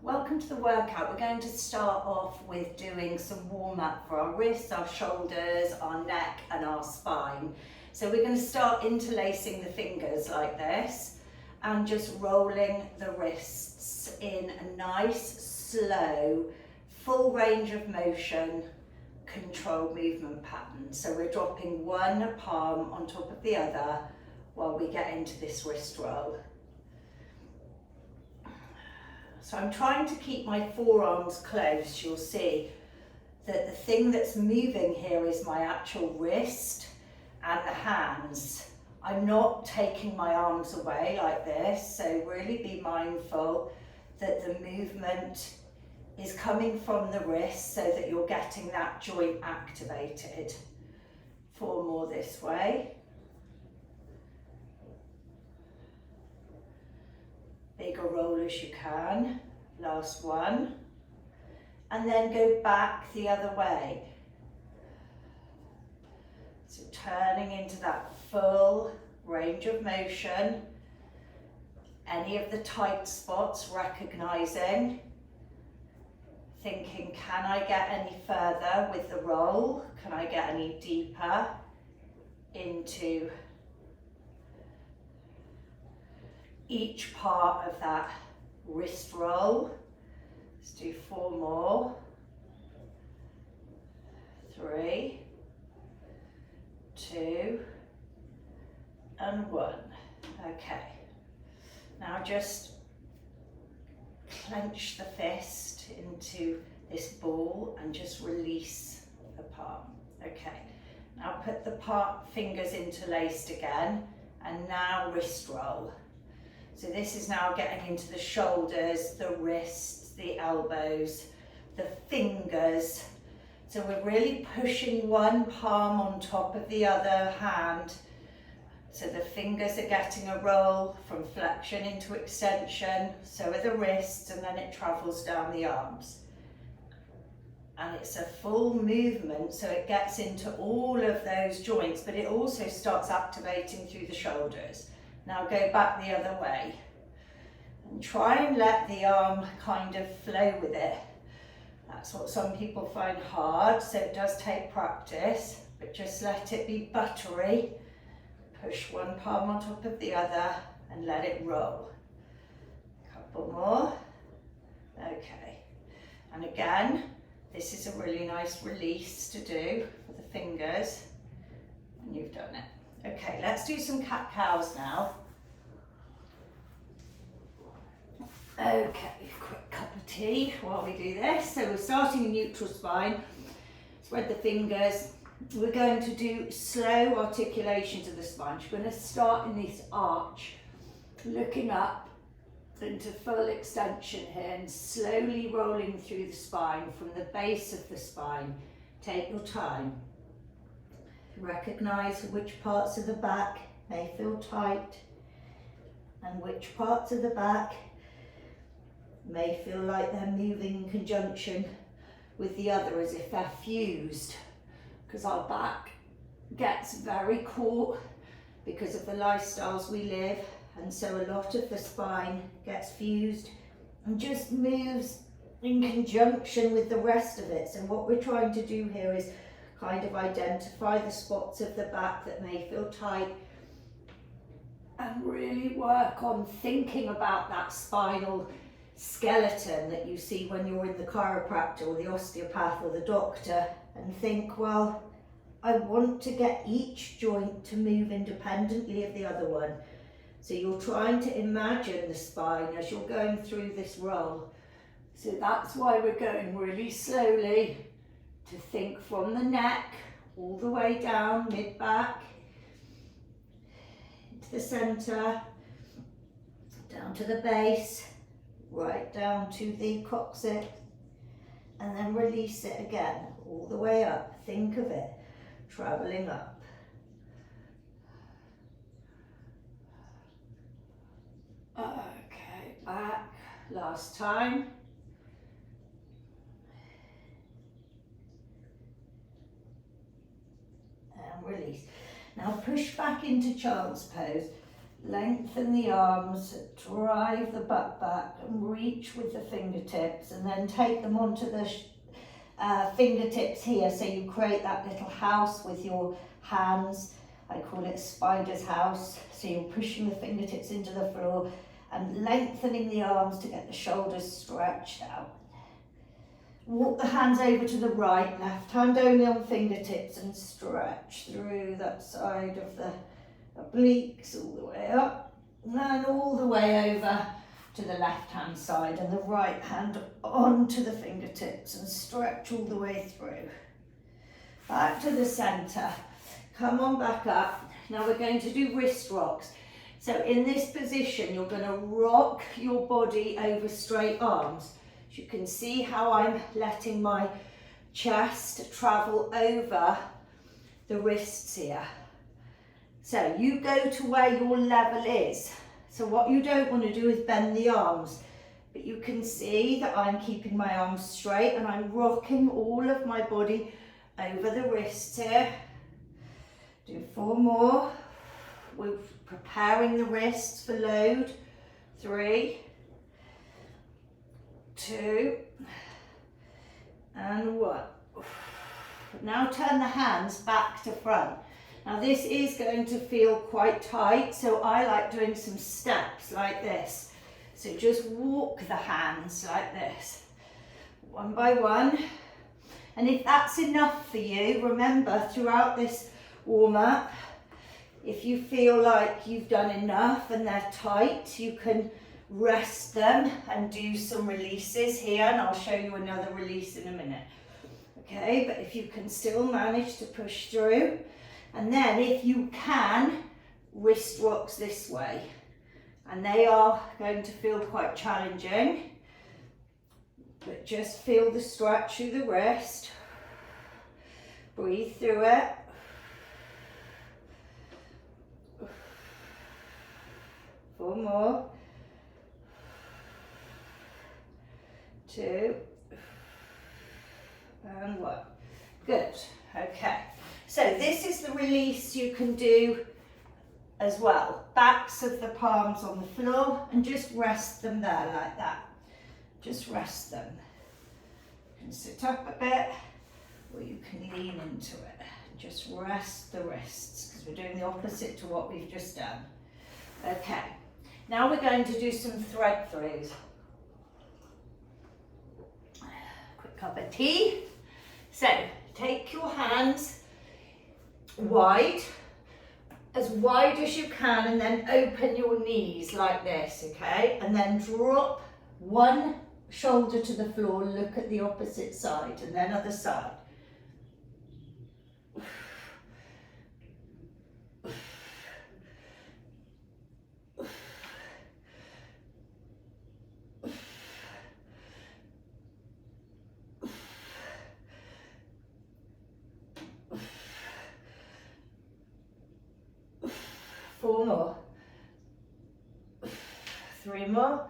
Welcome to the workout. We're going to start off with doing some warm up for our wrists, our shoulders, our neck and our spine. So we're going to start interlacing the fingers like this and just rolling the wrists in a nice, slow, full range of motion, controlled movement pattern. So we're dropping one palm on top of the other while we get into this wrist roll. So I'm trying to keep my forearms close. You'll see that the thing that's moving here is my actual wrist and the hands. I'm not taking my arms away like this, so really be mindful that the movement is coming from the wrist so that you're getting that joint activated. 4 more this way. Bigger roll as you can, last one, and then go back the other way. So turning into that full range of motion, any of the tight spots recognizing, thinking, can I get any further with the roll? Can I get any deeper into each part of that wrist roll? Let's do 4 more. 3, 2, and 1. Okay. Now just clench the fist into this ball and just release the palm. Okay. Now put the fingers interlaced again and now wrist roll. So this is now getting into the shoulders, the wrists, the elbows, the fingers. So we're really pushing one palm on top of the other hand. So the fingers are getting a roll from flexion into extension. So are the wrists, and then it travels down the arms. And it's a full movement, so it gets into all of those joints, but it also starts activating through the shoulders. Now go back the other way and try and let the arm kind of flow with it. That's what some people find hard, so it does take practice, but just let it be buttery. Push one palm on top of the other and let it roll. Couple more. Okay. And again, this is a really nice release to do for the fingers, and you've done it. Okay, let's do some cat-cows now. Okay, quick cup of tea while we do this. So we're starting in neutral spine. Spread the fingers. We're going to do slow articulations of the spine. We're going to start in this arch, looking up into full extension here and slowly rolling through the spine from the base of the spine. Take your time. Recognize which parts of the back may feel tight and which parts of the back may feel like they're moving in conjunction with the other, as if they're fused, because our back gets very caught because of the lifestyles we live, and so a lot of the spine gets fused and just moves in conjunction with the rest of it. So what we're trying to do here is kind of identify the spots of the back that may feel tight and really work on thinking about that spinal skeleton that you see when you're in the chiropractor or the osteopath or the doctor, and think, well, I want to get each joint to move independently of the other one. So you're trying to imagine the spine as you're going through this roll. So that's why we're going really slowly, to think from the neck all the way down, mid-back, into the centre, down to the base, right down to the coccyx, and then release it again, all the way up. Think of it travelling up. Okay, back, last time. And release. Now push back into child's pose. Lengthen the arms, drive the butt back and reach with the fingertips, and then take them onto the fingertips here, so you create that little house with your hands. I call it a spider's house. So you're pushing the fingertips into the floor and lengthening the arms to get the shoulders stretched out. Walk the hands over to the right, left hand only on fingertips, and stretch through that side of the obliques all the way up, and then all the way over to the left hand side, and the right hand onto the fingertips, and stretch all the way through. Back to the centre. Come on back up. Now we're going to do wrist rocks. So in this position, you're going to rock your body over straight arms. You can see how I'm letting my chest travel over the wrists here. So you go to where your level is. So what you don't want to do is bend the arms, but you can see that I'm keeping my arms straight and I'm rocking all of my body over the wrists here. Do 4 more. We're preparing the wrists for load. 3, 2, and 1. Now turn the hands back to front. Now this is going to feel quite tight, so I like doing some steps like this. So just walk the hands like this, one by one. And if that's enough for you, remember throughout this warm-up, if you feel like you've done enough and they're tight, you can rest them and do some releases here, and I'll show you another release in a minute. Okay, but if you can still manage to push through, and then if you can, wrist rocks this way. And they are going to feel quite challenging, but just feel the stretch through the wrist. Breathe through it. Four more. 2, and 1. Good. Okay. So this is the release you can do as well. Backs of the palms on the floor, and just rest them there like that. Just rest them. You can sit up a bit, or you can lean into it. Just rest the wrists, because we're doing the opposite to what we've just done. Okay. Now we're going to do some thread throughs. Quick cup of tea. So take your hands wide as you can, and then open your knees like this, okay? And then drop one shoulder to the floor, look at the opposite side, and then other side. Four more. 3 more.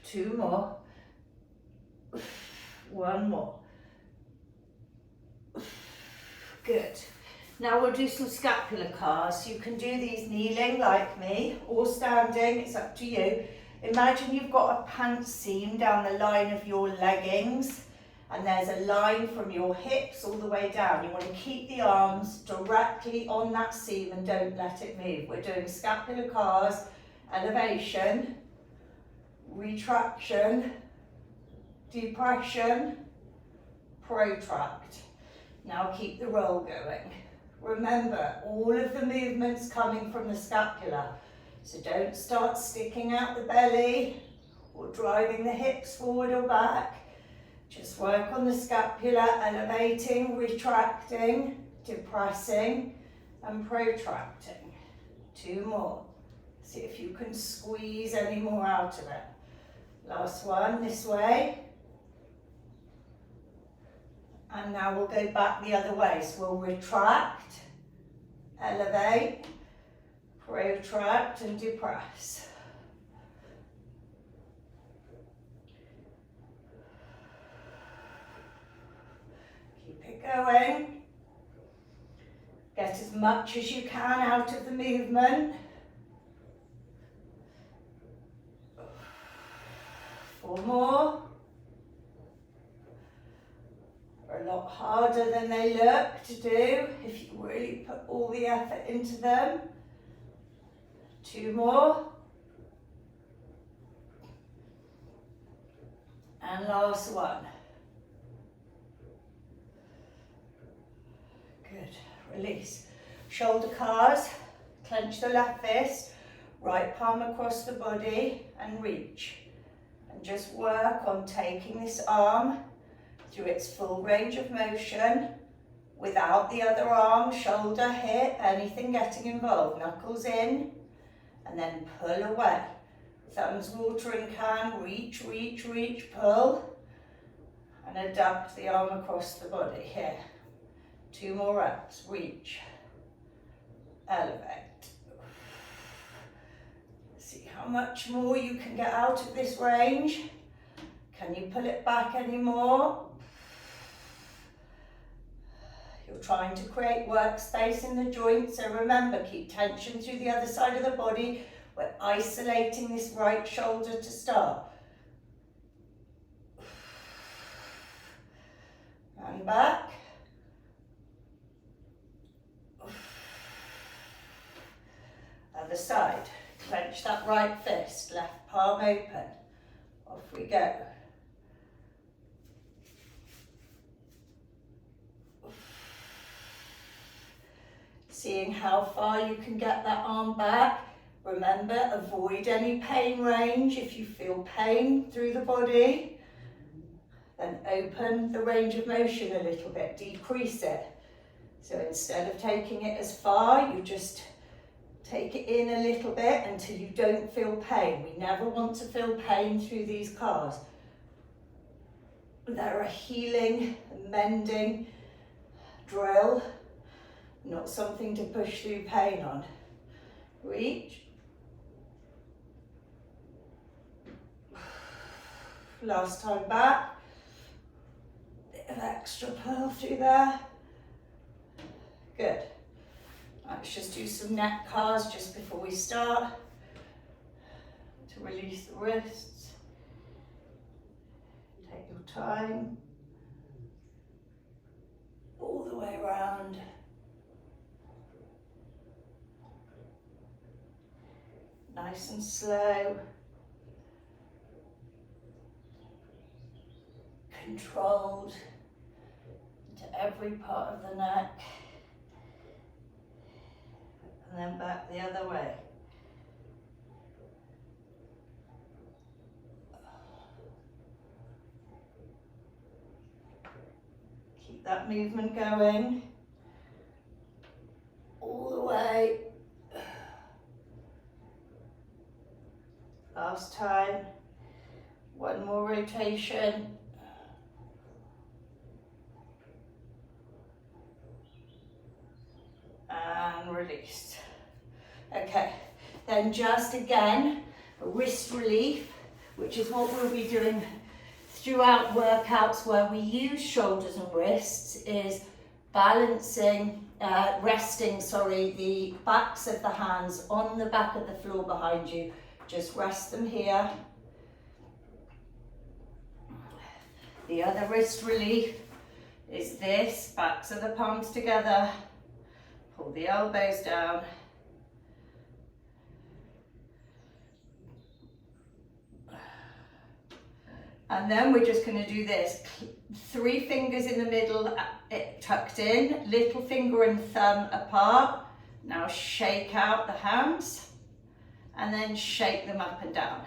2 more. 1 more. Good. Now we'll do some scapular cars. You can do these kneeling like me, or standing, it's up to you. Imagine you've got a pants seam down the line of your leggings, and there's a line from your hips all the way down. You want to keep the arms directly on that seam and don't let it move. We're doing scapular cars, elevation, retraction, depression, protract. Now keep the roll going. Remember, all of the movements coming from the scapula. So don't start sticking out the belly or driving the hips forward or back. Just work on the scapula, elevating, retracting, depressing, and protracting. 2 more. See if you can squeeze any more out of it. Last one, this way. And now we'll go back the other way. So we'll retract, elevate, protract, and depress. Keep it going. Get Get as much as you can out of the movement. 4 more. Are a lot harder than they look to do if you really put all the effort into them. 2 more. And last one. Good. Release. Shoulder cars. Clench the left fist. Right palm across the body and reach. And just work on taking this arm through its full range of motion without the other arm, shoulder, hip, anything getting involved. Knuckles in and then pull away. Thumbs watering can, reach, reach, reach, pull, and abduct the arm across the body. Here, 2 more reps, reach, elevate. See how much more you can get out of this range. Can you pull it back anymore? You're trying to create workspace in the joints, so remember, keep tension through the other side of the body. We're isolating this right shoulder to start. And back. Other side. Clench that right fist, left palm open. Off we go. Seeing how far you can get that arm back. Remember, avoid any pain range. If you feel pain through the body, then open the range of motion a little bit, decrease it. So instead of taking it as far, you just take it in a little bit until you don't feel pain. We never want to feel pain through these cars. They're a healing, mending drill, not something to push through pain on. Reach. Last time back. Bit of extra pull through there. Good. Let's just do some neck cars just before we start to release the wrists. Take your time. All the way around. Nice and slow. Controlled into every part of the neck. And then back the other way. Keep that movement going all the way. Last time. One more rotation. And released. Okay, then just again, a wrist relief, which is what we'll be doing throughout workouts where we use shoulders and wrists, is balancing, resting the backs of the hands on the back of the floor behind you. Just rest them here. The other wrist relief is this, backs of the palms together. Pull the elbows down. And then we're just going to do this. 3 fingers in the middle, tucked in, little finger and thumb apart. Now shake out the hands and then shake them up and down.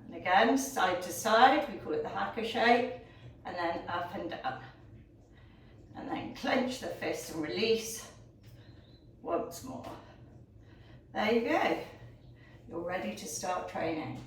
And again, side to side, we call it the hacker shake, and then up and down. And then clench the fist and release once more. There you go. You're ready to start training.